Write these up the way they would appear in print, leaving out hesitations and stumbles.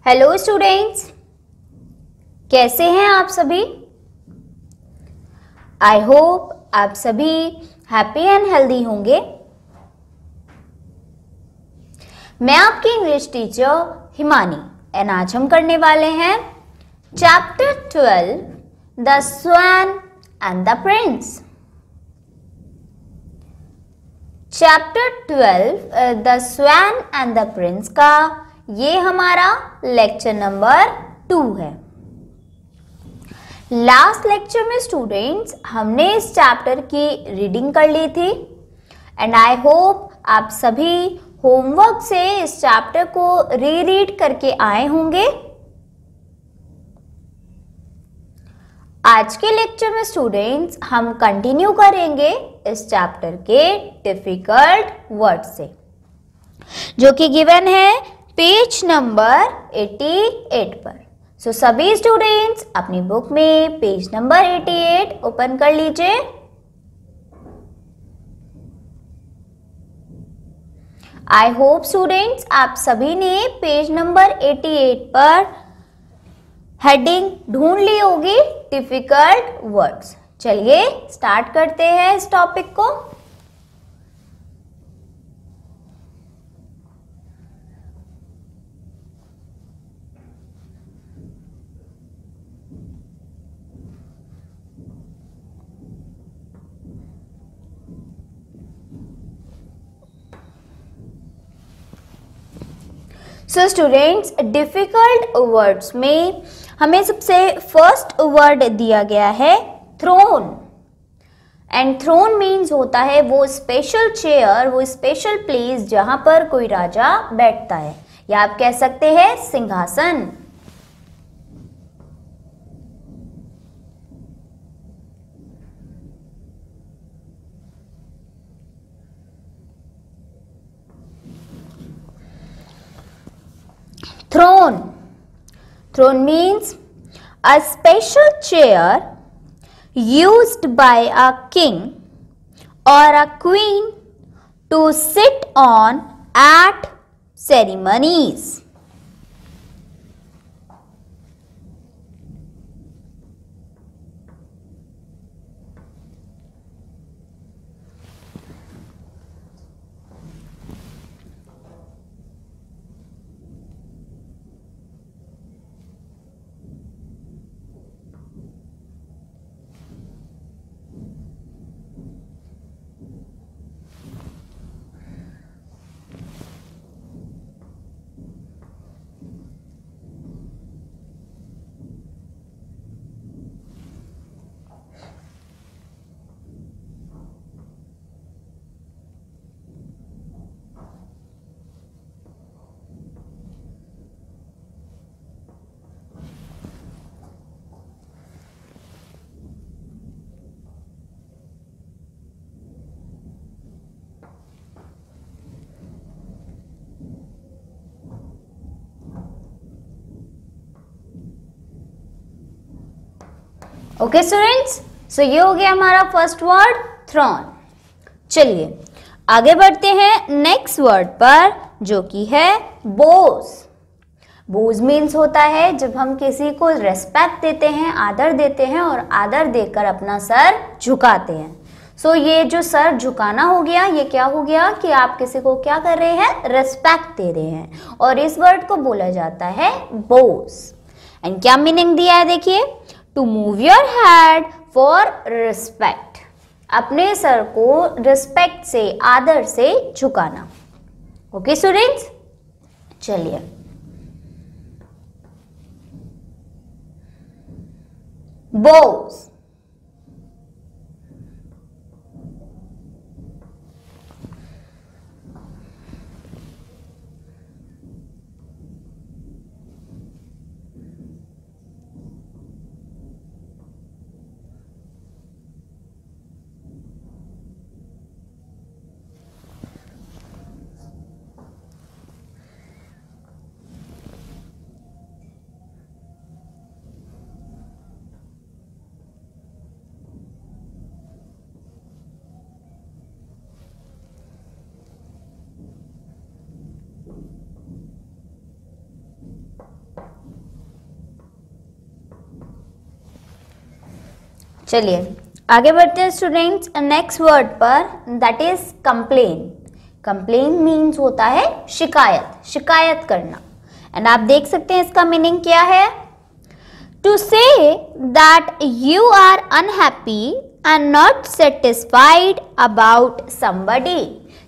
Hello students, कैसे हैं आप सभी। आई होप आप सभी हैप्पी एंड हेल्दी होंगे। मैं आपकी इंग्लिश टीचर हिमानी एंड आज हम करने वाले हैं chapter 12 the swan and the Prince. Chapter 12 the swan and the Prince का ये हमारा लेक्चर नंबर 2 है। लास्ट लेक्चर में स्टूडेंट्स हमने इस चैप्टर की रीडिंग कर ली थी एंड आई होप आप सभी होमवर्क से इस चैप्टर को रीड करके आए होंगे। आज के लेक्चर में स्टूडेंट्स हम कंटिन्यू करेंगे इस चैप्टर के डिफिकल्ट वर्ड से, जो कि गिवन है पेज नंबर 88 पर। सो सभी स्टूडेंट्स अपनी बुक में पेज नंबर 88 ओपन कर लीजिए। आई होप स्टूडेंट्स आप सभी ने पेज नंबर 88 पर हेडिंग ढूंढ ली होगी डिफिकल्ट वर्ड्स। चलिए स्टार्ट करते हैं इस टॉपिक को। सो स्टूडेंट्स, डिफिकल्ट वर्ड्स में हमें सबसे फर्स्ट वर्ड दिया गया है थ्रोन। एंड थ्रोन मीन्स होता है वो स्पेशल चेयर, वो स्पेशल प्लेस जहां पर कोई राजा बैठता है, या आप कह सकते हैं सिंहासन। Throne means a special chair used by a king or a queen to sit on at ceremonies. Okay students, so ये हो गया हमारा फर्स्ट वर्ड थ्रोन। चलिए आगे बढ़ते हैं नेक्स्ट वर्ड पर, जो कि है बोज। बोज मीन्स होता है जब हम किसी को रेस्पेक्ट देते हैं, आदर देते हैं और आदर देकर अपना सर झुकाते हैं। सो ये जो सर झुकाना हो गया, ये क्या हो गया कि आप किसी को क्या कर रहे हैं, रेस्पेक्ट दे रहे हैं, और इस वर्ड को बोला जाता है बोज। एंड क्या मीनिंग दिया है देखिए, to move your head for respect, अपने सर को रिस्पेक्ट से, आदर से झुकाना। ओके स्टूडेंट्स, चलिए बोज। चलिए आगे बढ़ते हैं स्टूडेंट्स नेक्स्ट वर्ड पर, that is complain. Complain means होता है शिकायत, शिकायत करना। एंड आप देख सकते हैं इसका मीनिंग क्या है। To say that you are unhappy and not satisfied about somebody,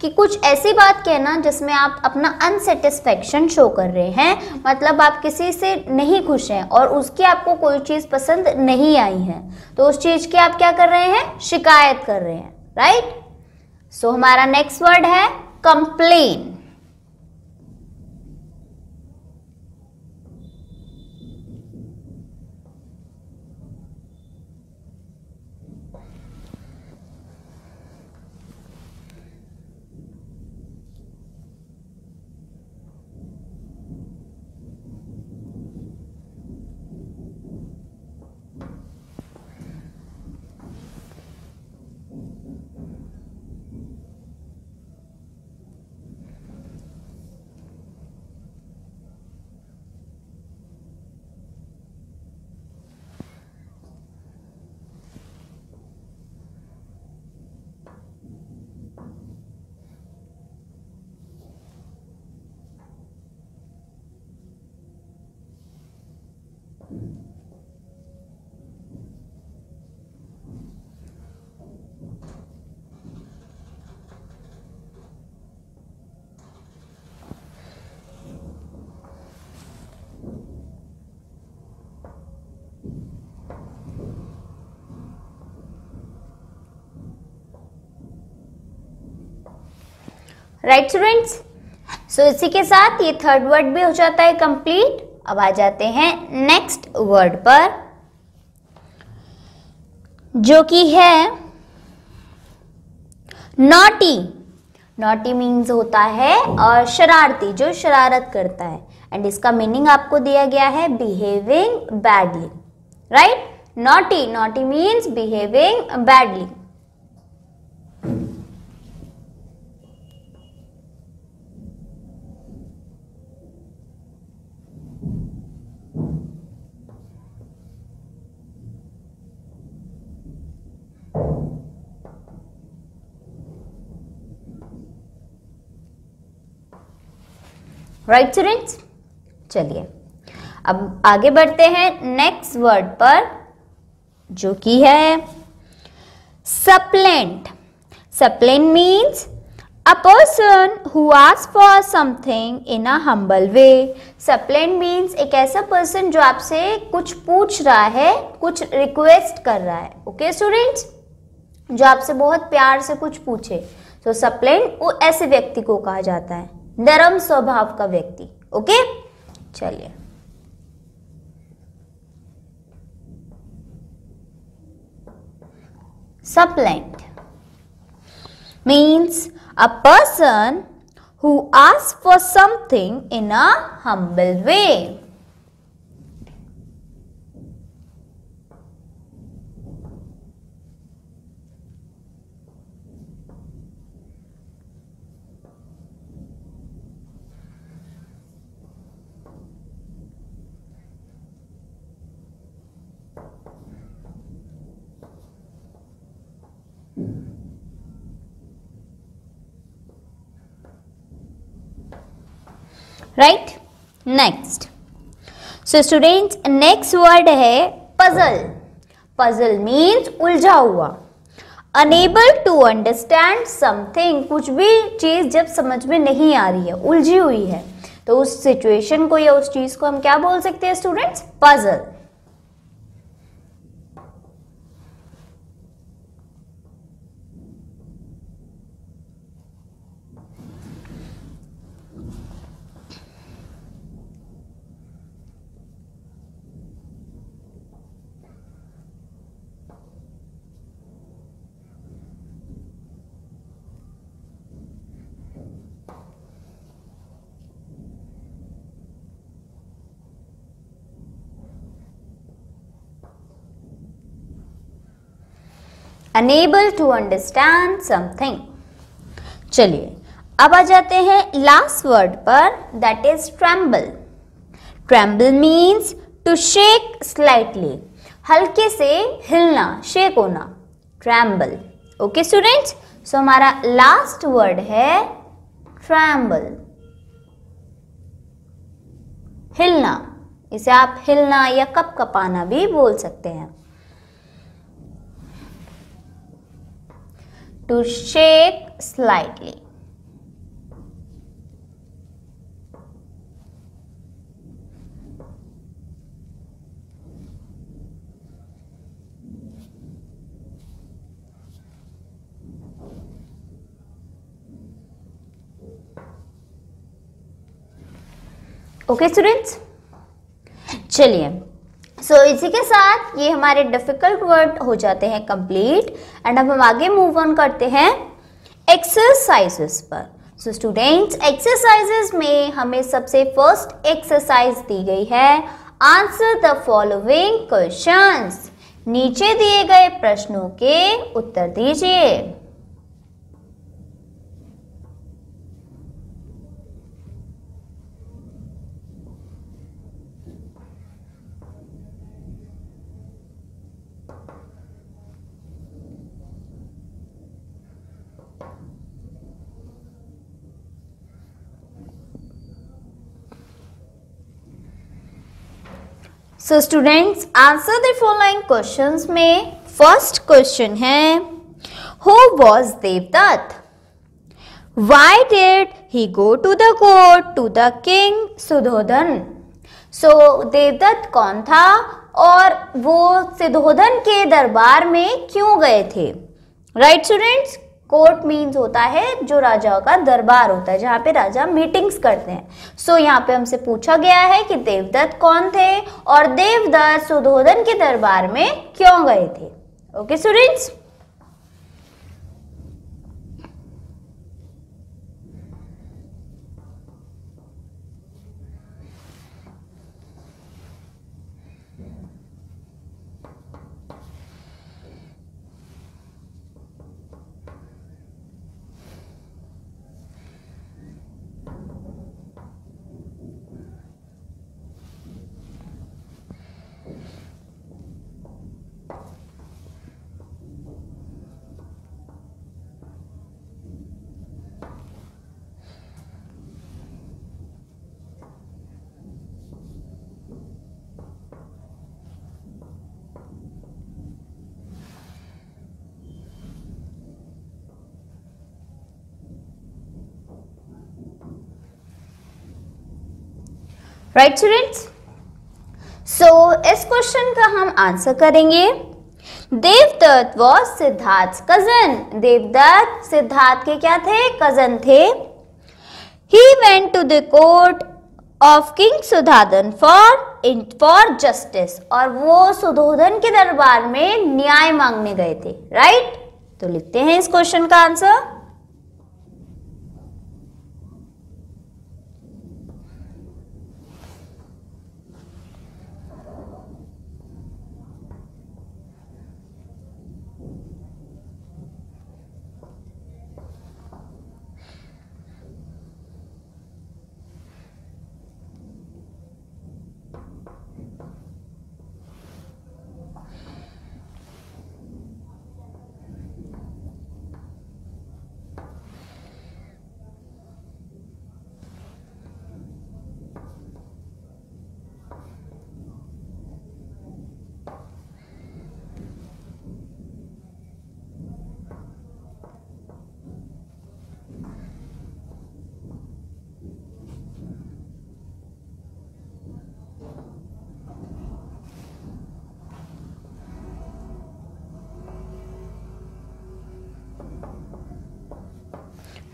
कि कुछ ऐसी बात कहना जिसमें आप अपना अनसेटिस्फैक्शन शो कर रहे हैं, मतलब आप किसी से नहीं खुश हैं और उसकी आपको कोई चीज पसंद नहीं आई है, तो उस चीज की आप क्या कर रहे हैं, शिकायत कर रहे हैं, राइट। सो हमारा नेक्स्ट वर्ड है कंप्लेन। राइट स्टूडेंट्स, सो इसी के साथ ये थर्ड वर्ड भी हो जाता है कंप्लीट। अब आ जाते हैं नेक्स्ट वर्ड पर, जो कि है नॉटी। नॉटी मीन्स होता है और शरारती, जो शरारत करता है। एंड इसका मीनिंग आपको दिया गया है behaving badly, right. Naughty, naughty means behaving badly. Right students, चलिए अब आगे बढ़ते हैं नेक्स्ट वर्ड पर, जो कि है suppliant. Suppliant means a person who ask for something in a humble way. Suppliant means एक ऐसा पर्सन जो आपसे कुछ पूछ रहा है, कुछ रिक्वेस्ट कर रहा है। ओके स्टूडेंट्स, जो आपसे बहुत प्यार से कुछ पूछे, तो सप्लेंट वो ऐसे व्यक्ति को कहा जाता है, नरम स्वभाव का व्यक्ति। ओके, चलिए suppliant means a person who asks for something in a humble way. Right, next. So students, next word है पजल। पजल मीन्स उलझा हुआ। अनेबल टू अंडरस्टैंड समथिंग, कुछ भी चीज जब समझ में नहीं आ रही है, उलझी हुई है, तो उस सिचुएशन को या उस चीज को हम क्या बोल सकते हैं students, puzzle. Unable to understand something. चलिए अब आ जाते हैं लास्ट वर्ड पर, that is tremble. Tremble means to shake slightly, हल्के से हिलना, शेक होना, ट्रेम्बल। ओके स्टूडेंट्स, सो हमारा लास्ट वर्ड है ट्रेम्बल, हिलना। इसे आप हिलना या कपकपाना भी बोल सकते हैं। To shake slightly. Okay students, चलिए सो इसी के साथ ये हमारे डिफिकल्ट वर्ड हो जाते हैं कंप्लीट। एंड अब हम आगे मूव ऑन करते हैं एक्सरसाइजेस पर। सो स्टूडेंट्स, एक्सरसाइजेस में हमें सबसे फर्स्ट एक्सरसाइज दी गई है, आंसर द फॉलोइंग क्वेश्चंस। नीचे दिए गए प्रश्नों के उत्तर दीजिए। So students, answer the following questions में फर्स्ट क्वेश्चन है, who was Devadatta? Why did he go to the court to the king Suddhodan? सो देवदत्त कौन था और वो सुधोधन के दरबार में क्यों गए थे? राइट स्टूडेंट्स, कोर्ट मीन्स होता है जो राजाओं का दरबार होता है, जहाँ पे राजा मीटिंग्स करते हैं। सो यहाँ पे हमसे पूछा गया है कि देवदत्त कौन थे और देवदत्त सुधोधन के दरबार में क्यों गए थे। Okay students, right students, so इस क्वेश्चन का हम आंसर करेंगे। Devadatta was Siddhartha cousin. देवदत्त सिद्धार्थ के क्या थे? कजन थे। He went to the court of king Suddhodana for justice, और वो सुधोधन के दरबार में न्याय मांगने गए थे। राइट, तो लिखते हैं इस क्वेश्चन का आंसर।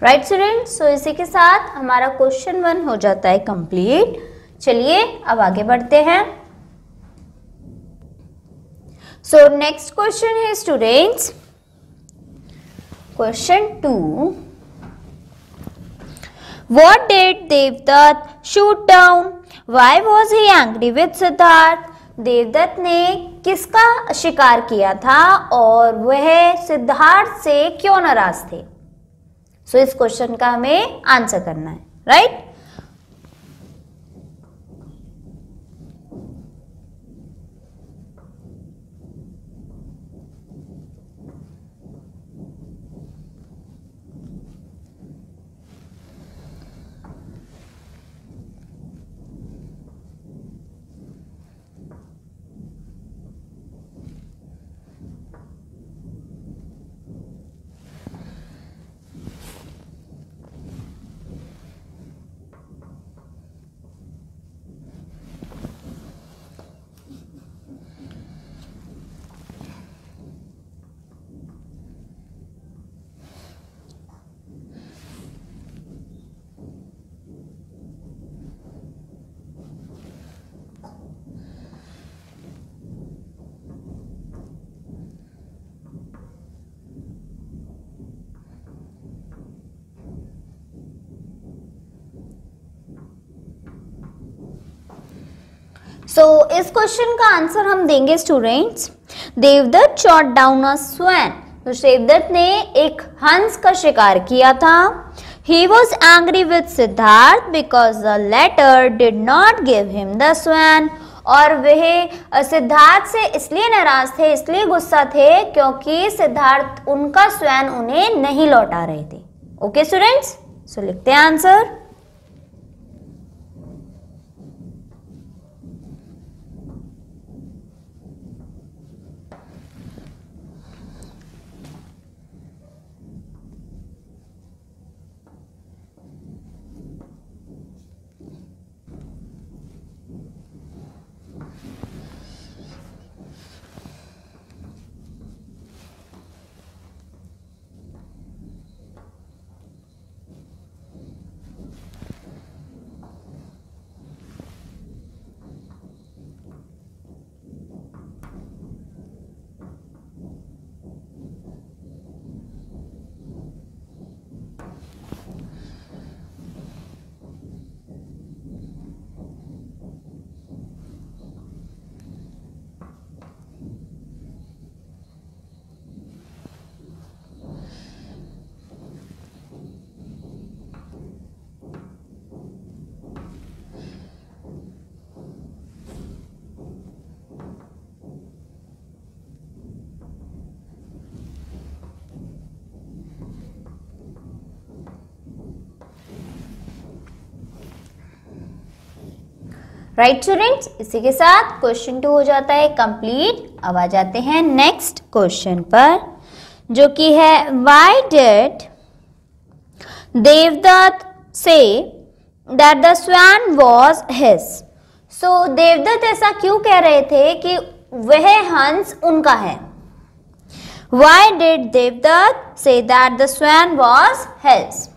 राइट स्टूडेंट्स, सो इसी के साथ हमारा क्वेश्चन 1 हो जाता है कंप्लीट। चलिए अब आगे बढ़ते हैं। सो नेक्स्ट क्वेश्चन है students, question 2, what did Devadatta shoot down? Why was he angry with Siddhartha? Devadatta ने किसका शिकार किया था और वह सिद्धार्थ से क्यों नाराज थे? सो इस क्वेश्चन का हमें आंसर करना है। राइट, इस क्वेश्चन का आंसर हम देंगे students, Devadatta shot down a swan. तो देवदत्त ने एक हंस का शिकार किया था। He was angry with Siddharth because the latter did not give him the swan। और वह सिद्धार्थ से इसलिए नाराज थे, इसलिए गुस्सा थे क्योंकि सिद्धार्थ उनका स्वैन उन्हें नहीं लौटा रहे थे। ओके स्टूडेंट्स, सो लिखते हैं आंसर। राइट स्टूडेंट्स, इसी के साथ क्वेश्चन 2 हो जाता है कंप्लीट। अब आ जाते हैं नेक्स्ट क्वेश्चन पर, जो कि है why did Devadatta say that the swan was his. So Devadatta ऐसा क्यों कह रहे थे कि वह हंस उनका है। Why did Devadatta say that the swan was his.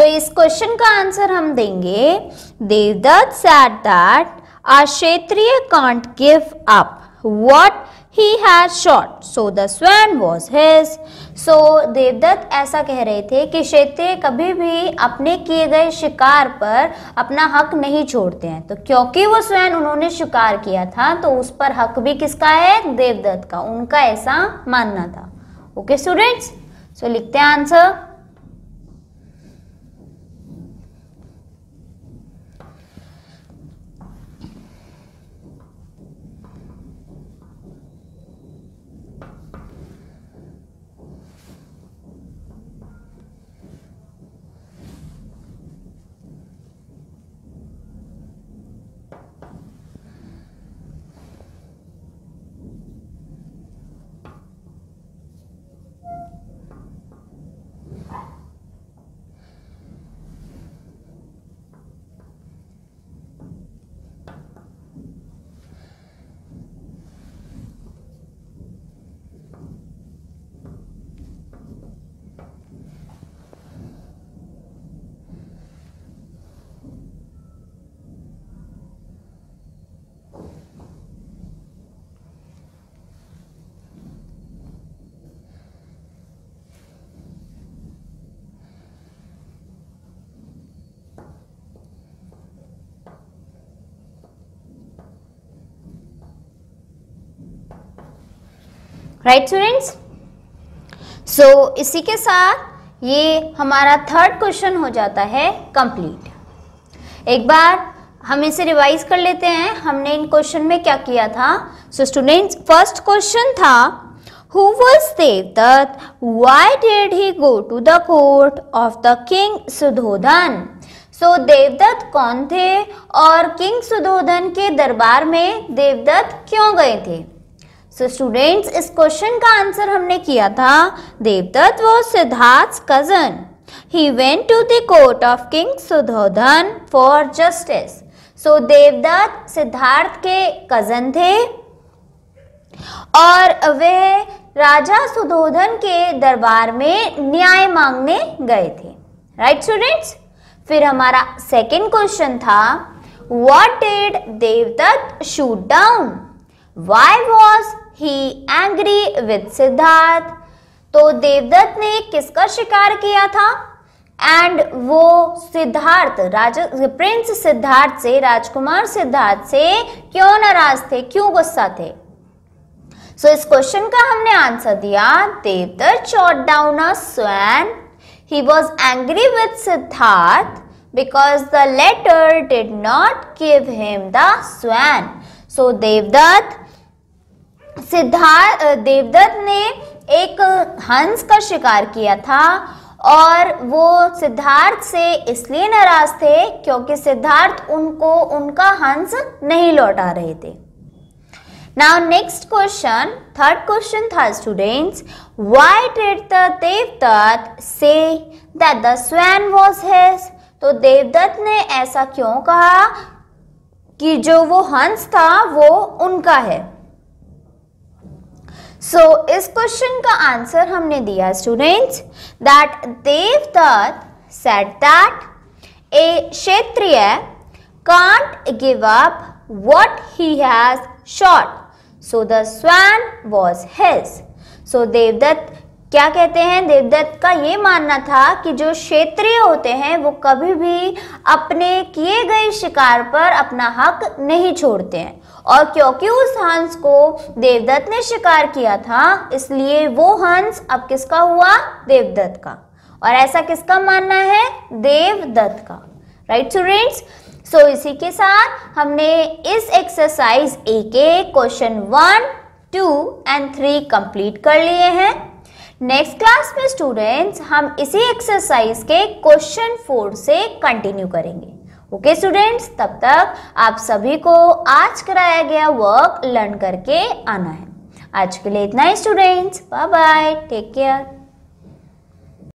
इस क्वेश्चन का आंसर हम देंगे, Devdutt said that a Kshatriya can't give up what he has shot, so the swan was his। Devdutt ऐसा कह रहे थे कि क्षत्रिय कभी भी अपने किए गए शिकार पर अपना हक नहीं छोड़ते हैं। तो क्योंकि वो स्वैन उन्होंने शिकार किया था तो उस पर हक भी किसका है, देवदत्त का, उनका ऐसा मानना था। ओके स्टूडेंट्स, लिखते हैं आंसर। राइट स्टूडेंट्स, इसी के साथ ये हमारा थर्ड क्वेश्चन हो जाता है कंप्लीट। एक बार हम इसे रिवाइज कर लेते हैं, हमने इन क्वेश्चन में क्या किया था। स्टूडेंट्स, फर्स्ट क्वेश्चन था who was Devadatta, why did he go to the court of the king Suddhodana. Devadatta कौन थे और किंग सुधोधन के दरबार में देवदत्त क्यों गए थे। स्टूडेंट्स, इस क्वेश्चन का आंसर हमने किया था, देवदत्त वाज सिद्धार्थ's cousin। He went to the court of King Sudhodhan for justice। सो देवदत्त सिद्धार्थ के कजन थे और वे राजा सुधोधन के दरबार में न्याय मांगने गए थे। Right students. फिर हमारा सेकंड क्वेश्चन था, what did Devadatta shoot down? Why was he angry with Siddhartha? तो देवदत्त ने किसका शिकार किया था एंड वो सिद्धार्थ प्रिंस सिद्धार्थ से, राजकुमार सिद्धार्थ से क्यों नाराज थे, क्यों गुस्सा थे? सो इस क्वेश्चन का हमने आंसर दिया, Devadatta shot down a swan. He was angry with Siddharth because the latter did not give him the swan. So Devadatta ने एक हंस का शिकार किया था और वो सिद्धार्थ से इसलिए नाराज थे क्योंकि सिद्धार्थ उनको उनका हंस नहीं लौटा रहे थे. Now next question, third question था students, why did the Devdutt say that the swan was his? तो देवदत्त ने ऐसा क्यों कहा कि जो वो हंस था वो उनका है? So इस क्वेश्चन का आंसर हमने दिया students, that Devadatta said that a Kshatriya can't give up what he has shot. So the swan was his. So Devadatta क्या कहते हैं, देवदत्त का ये मानना था कि जो क्षत्रिय होते हैं वो कभी भी अपने किए गए शिकार पर अपना हक नहीं छोड़ते हैं और क्योंकि उस हंस को देवदत्त ने शिकार किया था इसलिए वो हंस अब किसका हुआ, देवदत्त का. और ऐसा किसका मानना है, देवदत्त का. Right students. सो इसी के साथ हमने इस एक्सरसाइज ए के क्वेश्चन 1, 2 एंड 3 कंप्लीट कर लिए हैं. नेक्स्ट क्लास में स्टूडेंट्स हम इसी एक्सरसाइज के क्वेश्चन 4 से कंटिन्यू करेंगे. ओके स्टूडेंट्स, तब तक आप सभी को आज कराया गया वर्क लर्न करके आना है. आज के लिए इतना ही students. Bye bye, take care.